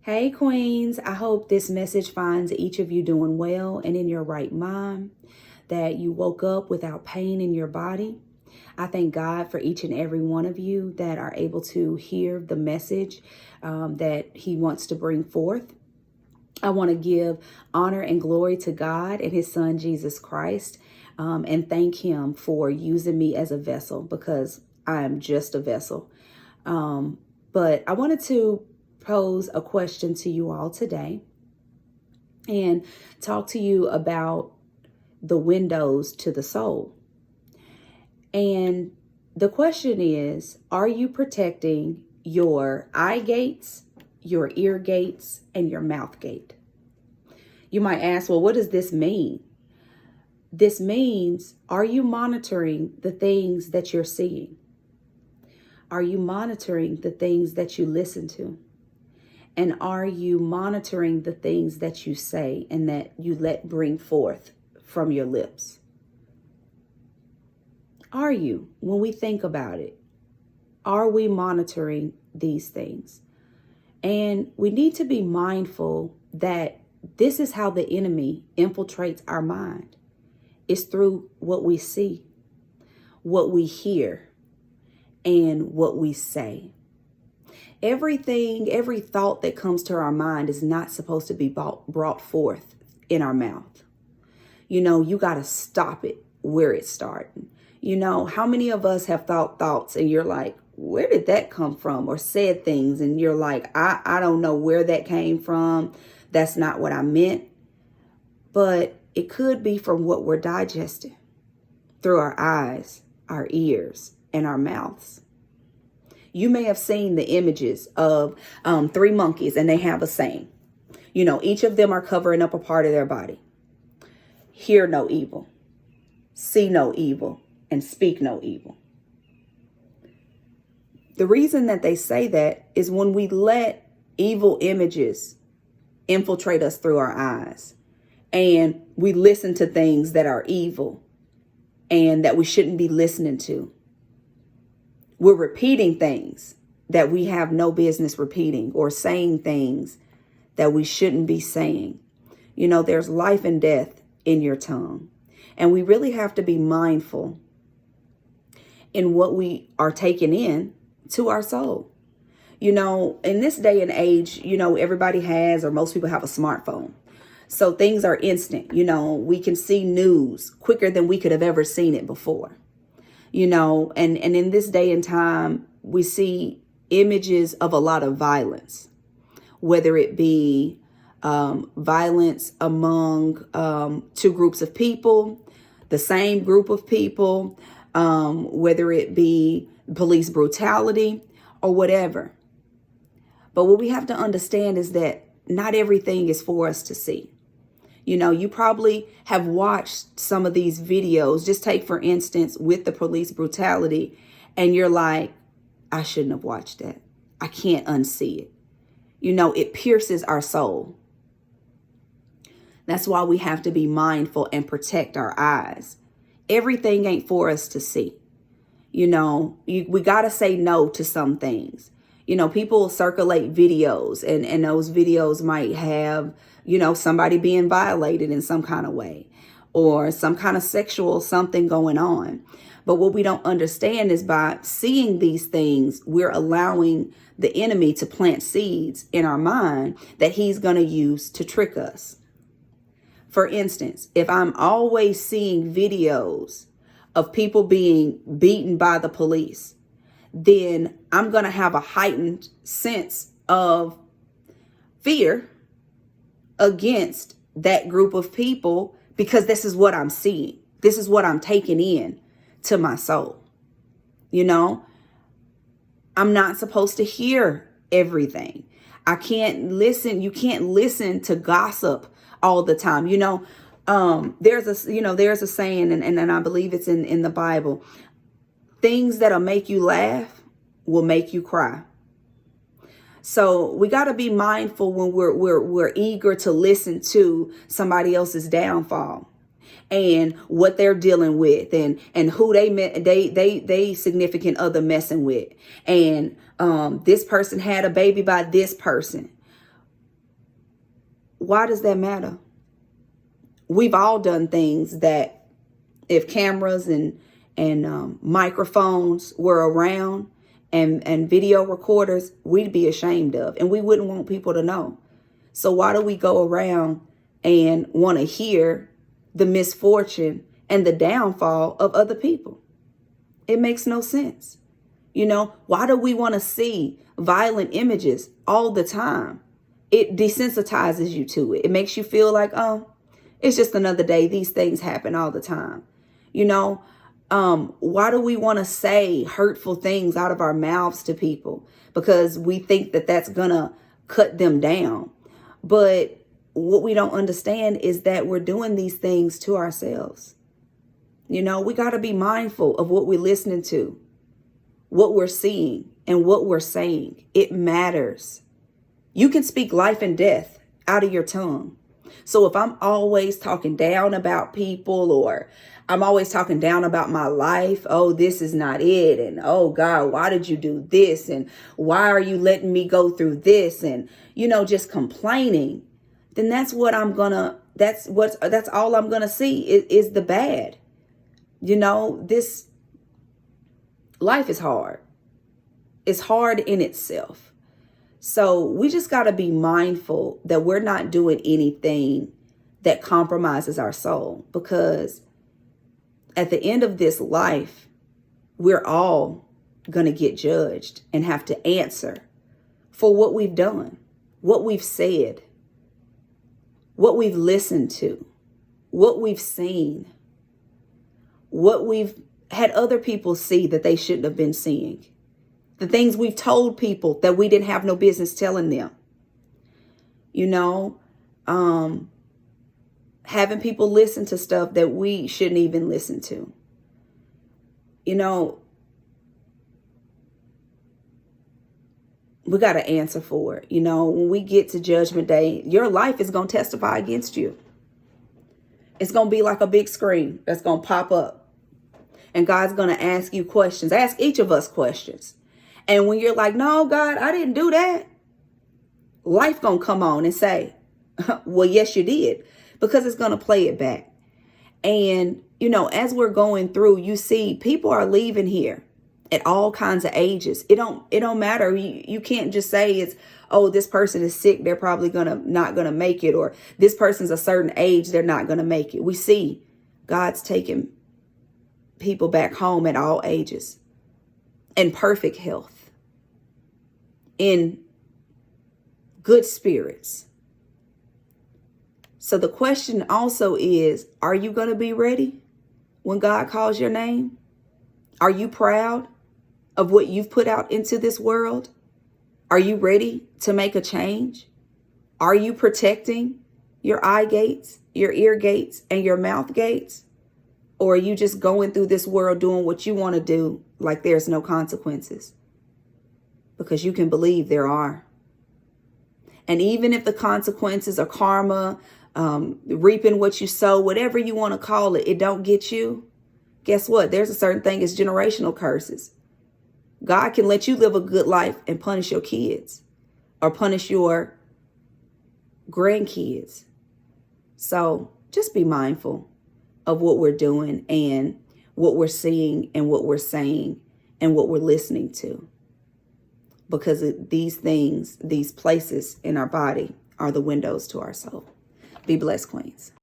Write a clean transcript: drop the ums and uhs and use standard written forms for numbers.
Hey, Queens. I hope this message finds each of you doing well and in your right mind, that you woke up without pain in your body. I thank God for each and every one of you that are able to hear the message that He wants to bring forth. I want to give honor and glory to God and His Son, Jesus Christ, and thank Him for using me as a vessel, because I am just a vessel. But I wanted to pose a question to you all today and talk to you about the windows to the soul. And the question is, are you protecting your eye gates, your ear gates, and your mouth gate? You might ask, well, what does this mean? This means, are you monitoring the things that you're seeing? Are you monitoring the things that you listen to? And are you monitoring the things that you say and that you let bring forth from your lips? Are you, when we think about it, are we monitoring these things? And we need to be mindful that this is how the enemy infiltrates our mind. It's through what we see, what we hear, and what we say. Everything, every thought that comes to our mind is not supposed to be brought forth in our mouth. You got to stop it where it's starting. How many of us have thought thoughts and you're like, where did that come from? Or said things and you're like, I don't know where that came from. That's not what I meant. But it could be from what we're digesting through our eyes, our ears, and our mouths. You may have seen the images of 3 monkeys, and they have a saying. Each of them are covering up a part of their body. Hear no evil, see no evil, and speak no evil. The reason that they say that is when we let evil images infiltrate us through our eyes, and we listen to things that are evil and that we shouldn't be listening to. We're repeating things that we have no business repeating, or saying things that we shouldn't be saying. There's life and death in your tongue. And we really have to be mindful in what we are taking in to our soul. In this day and age, everybody has, or most people have, a smartphone. So things are instant. We can see news quicker than we could have ever seen it before. And in this day and time, we see images of a lot of violence, whether it be violence among 2 groups of people, the same group of people, whether it be police brutality or whatever. But what we have to understand is that not everything is for us to see. You probably have watched some of these videos. Just take, for instance, with the police brutality, and you're like, I shouldn't have watched that. I can't unsee it. It pierces our soul. That's why we have to be mindful and protect our eyes. Everything ain't for us to see. We got to say no to some things. People circulate videos, and those videos might have, somebody being violated in some kind of way, or some kind of sexual something going on. But what we don't understand is, by seeing these things, we're allowing the enemy to plant seeds in our mind that he's going to use to trick us. For instance, if I'm always seeing videos of people being beaten by the police, then I'm going to have a heightened sense of fear against that group of people, because this is what I'm seeing. This is what I'm taking in to my soul. I'm not supposed to hear everything. I can't listen. You can't listen to gossip all the time. There's a saying, and I believe it's in the Bible. Things that'll make you laugh will make you cry. So we got to be mindful when we're eager to listen to somebody else's downfall and what they're dealing with, and who they significant other messing with, and this person had a baby by this person. why does that matter? We've all done things that if cameras and microphones were around and video recorders, we'd be ashamed of, and we wouldn't want people to know. So why do we go around and want to hear the misfortune and the downfall of other people? It makes no sense. Why do we want to see violent images all the time? It desensitizes you to it. It makes you feel like, oh, it's just another day. These things happen all the time. Why do we want to say hurtful things out of our mouths to people? Because we think that that's going to cut them down. But what we don't understand is that we're doing these things to ourselves. We got to be mindful of what we're listening to, what we're seeing, and what we're saying. It matters. You can speak life and death out of your tongue. So if I'm always talking down about people, or I'm always talking down about my life, oh, this is not it, and oh God, why did you do this, and why are you letting me go through this, and just complaining, then that's all I'm gonna see is the bad. This life is hard. It's hard in itself. So we just got to be mindful that we're not doing anything that compromises our soul, because at the end of this life, we're all going to get judged and have to answer for what we've done, what we've said, what we've listened to, what we've seen, what we've had other people see that they shouldn't have been seeing. The things we've told people that we didn't have no business telling them. Having people listen to stuff that we shouldn't even listen to. We got to answer for it. When we get to Judgment Day, your life is going to testify against you. It's going to be like a big screen that's going to pop up. And God's going to ask you questions. Ask each of us questions. And when you're like, no, God, I didn't do that, life going to come on and say, well, yes, you did, because it's going to play it back. And, as we're going through, you see people are leaving here at all kinds of ages. It don't matter. You can't just say it's, oh, this person is sick, they're probably not going to make it, or this person's a certain age, they're not going to make it. We see God's taking people back home at all ages, in perfect health, in good spirits. So the question also is, are you going to be ready when God calls your name? Are you proud of what you've put out into this world? Are you ready to make a change? Are you protecting your eye gates, your ear gates, and your mouth gates? Or are you just going through this world doing what you want to do like there's no consequences? Because you can believe there are. And even if the consequences are karma, reaping what you sow, whatever you want to call it, it don't get you. Guess what? There's a certain thing as generational curses. God can let you live a good life and punish your kids or punish your grandkids. So just be mindful of what we're doing and what we're seeing and what we're saying and what we're listening to. Because these things, these places in our body are the windows to our soul. Be blessed, Queens.